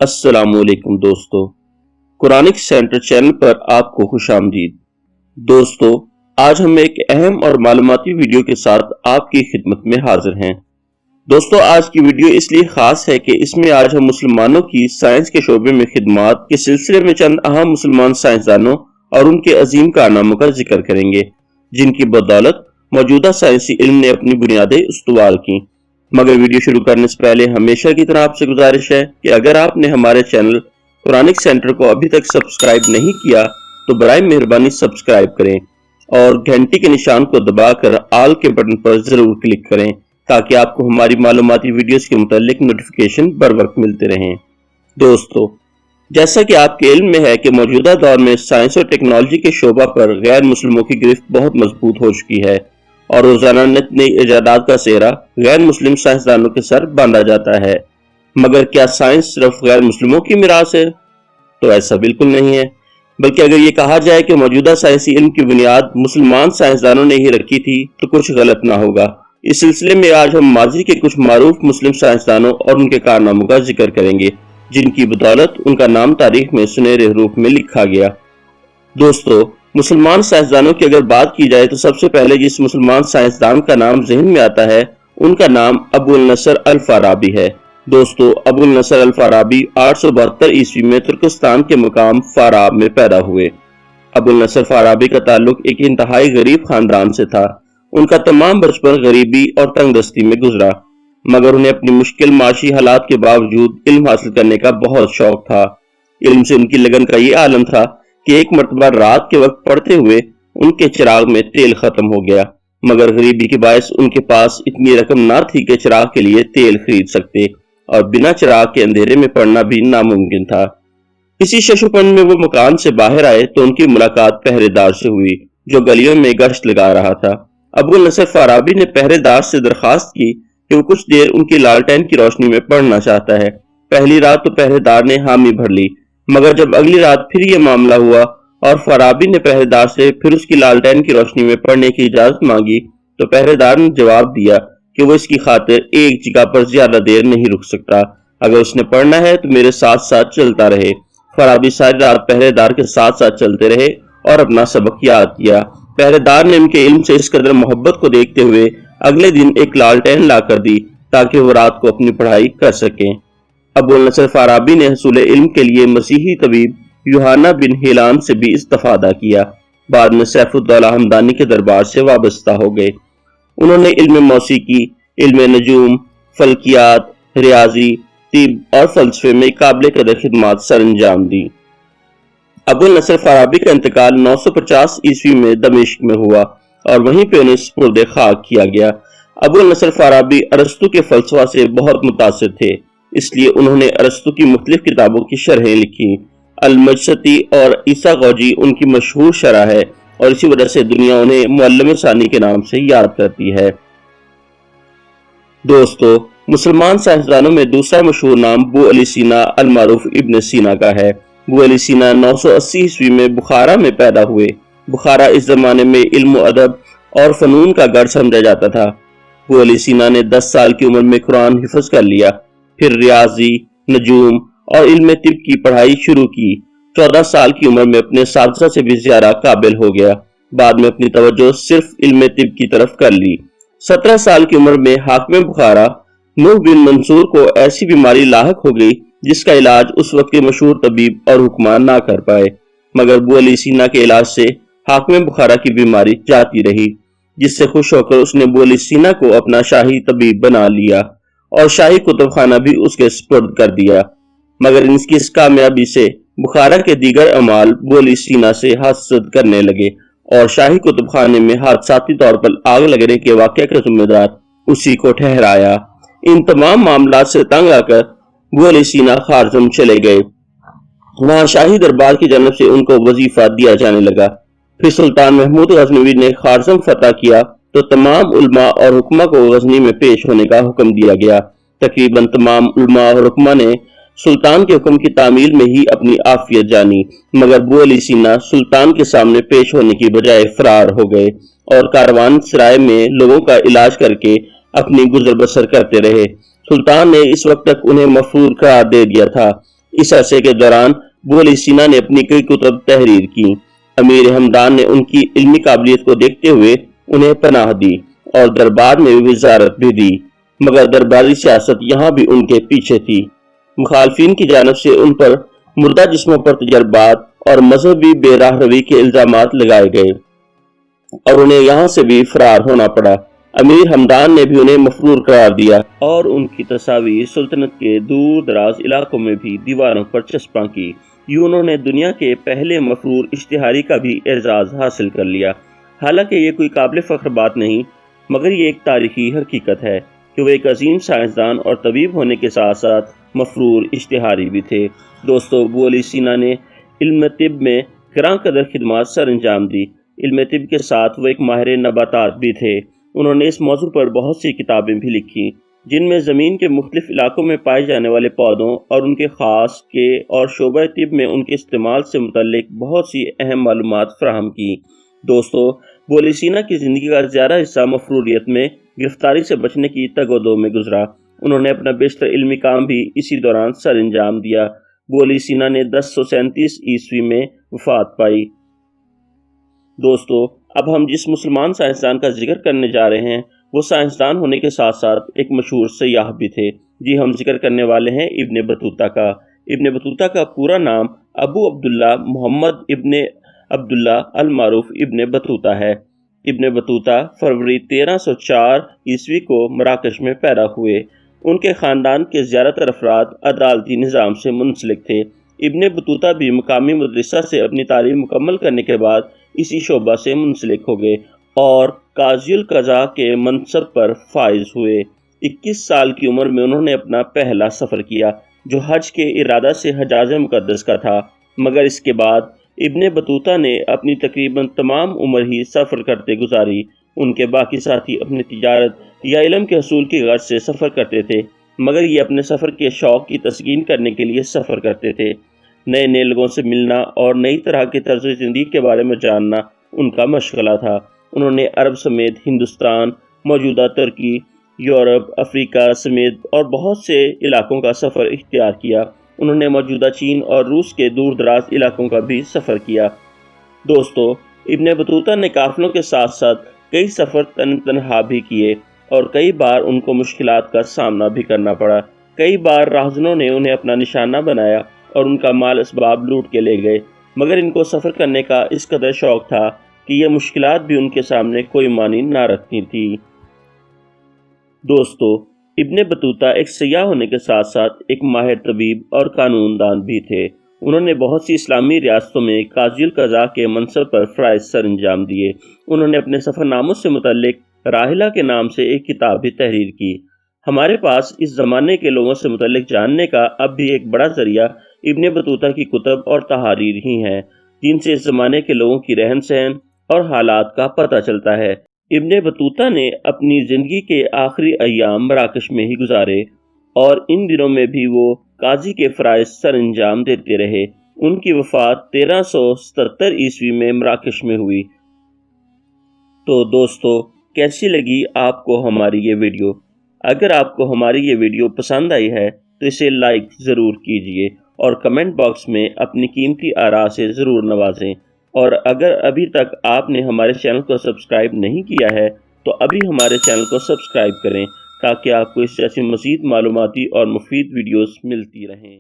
अस्सलाम वालेकुम दोस्तों, कुरानिक सेंटर चैनल पर आपको खुश आमदीद। दोस्तों, आज हम एक अहम और मालूमाती वीडियो के साथ आपकी खिदमत में हाजिर हैं। दोस्तों, आज की वीडियो इसलिए खास है कि इसमें आज हम मुसलमानों की साइंस के शोबे में खिदमात के सिलसिले में चंद अहम मुसलमान साइंसदानों और उनके अजीम कारनामों का जिक्र करेंगे, जिनकी बदौलत मौजूदा साइंसी इल्म ने अपनी बुनियादें इस्तवार की। मगर वीडियो शुरू करने से पहले हमेशा की तरह आपसे गुजारिश है कि अगर आपने हमारे चैनल कुरानिक सेंटर को अभी तक सब्सक्राइब नहीं किया तो बराए मेहरबानी सब्सक्राइब करें और घंटी के निशान को दबाकर ऑल के बटन पर जरूर क्लिक करें ताकि आपको हमारी मालूमाती वीडियोस के मुतालिक नोटिफिकेशन बर वक्त मिलते रहें। दोस्तों, जैसा कि आपके इल्म में है कि मौजूदा दौर में साइंस और टेक्नोलॉजी के शोबा पर गैर मुस्लिमों की गिरफ्त बहुत मजबूत हो चुकी है और रोजाना नई इजादात का सेहरा गैर मुस्लिम साइंसदानों के सर बांधा जाता है। मगर क्या साइंस सिर्फ गैर मुस्लिमों की मिरास है? तो ऐसा बिल्कुल नहीं है, बल्कि अगर ये कहा जाए कि मौजूदा साइंसी इल्म की बुनियाद मुसलमान साइंसदानों ने ही रखी थी तो कुछ गलत ना होगा। इस सिलसिले में आज हम माजी के कुछ मारूफ मुस्लिम साइंसदानों और उनके कारनामों का जिक्र करेंगे, जिनकी बदौलत उनका नाम तारीख में सुनहरे रूप में लिखा गया। दोस्तों, मुसलमान साइंसदानों की अगर बात की जाए तो सबसे पहले जिस मुसलमान साइंसदान का नाम ज़हन में आता है उनका नाम अबुल नसर अल फाराबी है। दोस्तों, अबुल नसर अल फाराबी 872 ईस्वी में तुर्कस्तान के मुकाम फाराब में पैदा हुए। अबुल नसर फाराबी का ताल्लुक एक इंतहाई गरीब खानदान से था। उनका तमाम बचपन गरीबी और तंगदस्ती में गुजरा, मगर उन्हें अपनी मुश्किल माशी हालात के बावजूद इल्म हासिल करने का बहुत शौक था। इल्म से उनकी लगन का ये आलम था कि एक मर्तबा रात के वक्त पढ़ते हुए उनके चिराग में तेल खत्म हो गया, मगर गरीबी के बायस उनके पास इतनी रकम ना थी कि चिराग के लिए तेल खरीद सकते और बिना चिराग के अंधेरे में पढ़ना भी नामुमकिन था। इसी शशुपन में वो मकान से बाहर आए तो उनकी मुलाकात पहरेदार से हुई जो गलियों में गश्त लगा रहा था। अबुल नसर फाराबी ने पहरेदार से दरखास्त की कि वो कुछ देर उनकी लालटेन की रोशनी में पढ़ना चाहता है। पहली रात तो पहरेदार ने हामी भर ली, मगर जब अगली रात फिर ये मामला हुआ और फराबी ने पहरेदार से फिर उसकी लालटेन की रोशनी में पढ़ने की इजाजत मांगी तो पहरेदार ने जवाब दिया कि वो इसकी खातिर एक जगह पर ज्यादा देर नहीं रुक सकता। अगर उसने पढ़ना है तो मेरे साथ साथ चलता रहे। फराबी सारी रात पहरेदार के साथ साथ चलते रहे और अपना सबक याद किया। पहरेदार ने उनके इल्म से इस कदर मोहब्बत को देखते हुए अगले दिन एक लालटेन ला कर दी ताकि वो रात को अपनी पढ़ाई कर सकें। अबुल नसर फाराबी ने हसूल इल्म के लिए मसीही तबीब यूहाना बिन हिलान से भी इस्तिफादा किया। बाद में सैफुद्दौला हमदानी के दरबार से वाबस्ता हो गए। उन्होंने इल्म मौसीकी, इल्म नजूम, फल्कियात, रियाजी, तिब और फलसफे में काबिल कदर खिदमात सर अंजाम दी। अबुल नसर फाराबी का इंतकाल 950 ईस्वी में दमिश्क में हुआ और वहीं पे उन्हें सुपुर्द खाक किया गया। अबुल नसर फाराबी अरस्तु के फलसफा से बहुत मुतासिर थे, इसलिए उन्होंने अरस्तु की मुख्तलिफ किताबों की शरहें लिखी। अल-मजसती और ईसा गौजी उनकी मशहूर शरह है और इसी वजह से दुनिया उन्हें मुअल्लिम सानी के नाम से याद करती है। दोस्तों, मुसलमान साइंसदानों में दूसरा मशहूर नाम बू अली सीना अल मारूफ इब्न सीना का है। बू अली सीना 980 ईस्वी में बुखारा में पैदा हुए। बुखारा इस जमाने में इल्म अदब और फनून का गढ़ समझा जाता था। बू अली सीना ने 10 साल की उम्र में कुरान हिफ्ज कर लिया, फिर रियाजी, नजूम और इल्म तिब की पढ़ाई शुरू की। 14 साल की उम्र में अपने साथी से भी ज्यादा काबिल हो गया। बाद में अपनी तवज्जो सिर्फ इल्म तिब की तरफ कर ली। 17 साल की उम्र में हाकिम बुखारा नूह बिन मंसूर को ऐसी बीमारी लाहक हो गई जिसका इलाज उस वक्त के मशहूर तबीब और हुक्मान ना कर पाए, मगर बू अली सीना के इलाज से हाकिम बुखारा की बीमारी जाती रही, जिससे खुश होकर उसने बू अली सीना को अपना शाही तबीब बना लिया और शाही कुतुब खाना भी उसके सुपुर्द कर दिया। मगर इसकी इस कामयाबी से बुखारा के दीगर अमाल बू अली सीना से हसद करने लगे और शाही कुतुब खाने में हादसाती तौर पर आग लगने के वाक़े का जिम्मेदार उसी को ठहराया। इन तमाम मामलात से तंग आकर बू अली सीना खारजम चले गए। वहां शाही दरबार की जानब से उनको वजीफा दिया जाने लगा। फिर सुल्तान महमूद गजनवी ने खारजम फतह किया तो तमाम उलमा और हुक्मा को गजनी में पेश होने का हुक्म दिया गया। तकरीबन तमाम उलमा और हुक्मा ने सुल्तान के हुक्म की तामील में ही अपनी आफियत जानी, मगर बू अली सीना सुल्तान के सामने पेश होने की बजाय फरार हो गए और कारवान सराय में लोगों का इलाज करके अपनी गुजर बसर करते रहे। सुल्तान ने इस वक्त तक उन्हें मफरूर करार दे दिया था इस अरसे के दौरान अबू अली सीना ने अपनी कई कुतुब तहरीर की। अमीर हमदान ने उनकी इल्मी काबिलियत को देखते हुए उन्हें पनाह दी और दरबार में वजारत भी दी, मगर दरबारी सियासत यहाँ भी उनके पीछे थी। मुखालफिन की जानब से उन पर मुर्दा जिस्मों पर तजर्बात और मजहबी बेराह रवी के इल्जामात लगाए गए और उन्हें यहाँ से भी फरार होना पड़ा। अमीर हमदान ने भी उन्हें मफरूर करार दिया और उनकी तस्वीर सुल्तनत के दूर दराज इलाकों में भी दीवारों पर चस्पा की। यूं उन्होंने दुनिया के पहले मफरूर इश्तिहारी का भी एजाज हासिल कर लिया। हालांकि ये कोई काबिल फख्र बात नहीं, मगर ये एक तारीखी हकीकत है कि वो एक अजीम साइंसदान और तबीब होने के साथ साथ मफरूर इश्तिहारी भी थे। दोस्तों, अबू अली सीना ने इल्म तिब में किरां कदर खिदमात सर अंजाम दी। इल्म तिब के साथ वो एक माहिर नबातात भी थे। उन्होंने इस मौजू पर बहुत सी किताबें भी लिखी, जिनमें ज़मीन के मुख्तलिफ इलाकों में पाए जाने वाले पौधों और उनके ख़ास के और शोबा तिब में उनके इस्तेमाल से मुतल्लिक बहुत सी अहम मालूमात फराहम की। दोस्तों, अबू अली सीना की ज़िंदगी का ज़्यादा हिस्सा मफरूरियत में गिरफ्तारी से बचने की तगोदो में गुजरा। उन्होंने अपना बेशतर इल्मी काम भी इसी दौरान सर अंजाम दिया। अबू अली सीना ने 1037 ईस्वी में वफात पाई। दोस्तों, अब हम जिस मुसलमान साइंसदान का जिक्र करने जा रहे हैं वो साइंसदान होने के साथ साथ एक मशहूर सयाह भी थे। जी, हम जिक्र करने वाले हैं इब्ने बतूता का। इब्ने बतूता का पूरा नाम अबू अब्दुल्ला मोहम्मद इब्ने अब्दुल्ला अल मारूफ इब्ने बतूता है। इब्ने बतूता फरवरी 1304 ईस्वी को मराकश में पैदा हुए। उनके ख़ानदान के ज़्यादातर अफराद अदालती निज़ाम से मुंसलिक थे। इब्ने बतूता भी मकामी मदरसा से अपनी तालीम मुकम्मल करने के बाद इसी शोबा से मुंसलिक हो गए और काज़ियुल क़ज़ा के मनसब पर फाइज हुए। 21 साल की उम्र में उन्होंने अपना पहला सफ़र किया, जो हज के इरादा से हजाज मुक़द्दस का था। मगर इसके बाद इब्ने बतूता ने अपनी तकरीबन तमाम उम्र ही सफ़र करते गुजारी। उनके बाकी साथी अपनी तिजारत या इल्म के हसूल की गर्ज से सफ़र करते थे, मगर ये अपने सफ़र के शौक़ की तस्कीन करने के लिए सफ़र करते थे। नए नए लोगों से मिलना और नई तरह के तर्ज ज़िंदगी के बारे में जानना उनका मशगला था। उन्होंने अरब समेत हिंदुस्तान, मौजूदा तुर्की, यूरोप, अफ्रीका समेत और बहुत से इलाकों का सफ़र इख्तियार किया। उन्होंने मौजूदा चीन और रूस के दूर दराज इलाकों का भी सफ़र किया। दोस्तों, इब्ने बतूता ने काफ़िलों के साथ साथ कई सफ़र तन्हा भी किए और कई बार उनको मुश्किलात का सामना भी करना पड़ा। कई बार राहज़नों ने उन्हें अपना निशाना बनाया और उनका माल असबाब लूट के ले गए, मगर इनको सफ़र करने का इस कदर शौक़ था कि ये मुश्किलात भी उनके सामने कोई मानी ना रखती थी। दोस्तों, इब्ने बतूता एक सयाह होने के साथ साथ एक माहिर तबीब और कानूनदान भी थे। उन्होंने बहुत सी इस्लामी रियासतों में काज़ियुल क़ज़ा के मनसब पर फ़राइज़ सर अंजाम दिए। उन्होंने अपने सफ़रनामों से मुतल्लिक राहिला के नाम से एक किताब भी तहरीर की। हमारे पास इस ज़माने के लोगों से मुतल्लिक जानने का अब भी एक बड़ा ज़रिया इब्ने बतूता की कुतब और तहारीर ही हैं, जिनसे इस ज़माने के लोगों की रहन सहन और हालात का पता चलता है। इब्ने बतूता ने अपनी ज़िंदगी के आखिरी अय्याम मराकश में ही गुजारे और इन दिनों में भी वो काजी के फ़राइज़ सर अंजाम देते रहे। उनकी वफ़ात 1377 ईस्वी में मराकश में हुई। तो दोस्तों, कैसी लगी आपको हमारी ये वीडियो? अगर आपको हमारी ये वीडियो पसंद आई है तो इसे लाइक ज़रूर कीजिए और कमेंट बॉक्स में अपनी कीमती आरा से ज़रूर नवाजें। और अगर अभी तक आपने हमारे चैनल को सब्सक्राइब नहीं किया है तो अभी हमारे चैनल को सब्सक्राइब करें, ताकि आपको इस जैसी मज़ीद मालूमाती और मुफीद वीडियोस मिलती रहें।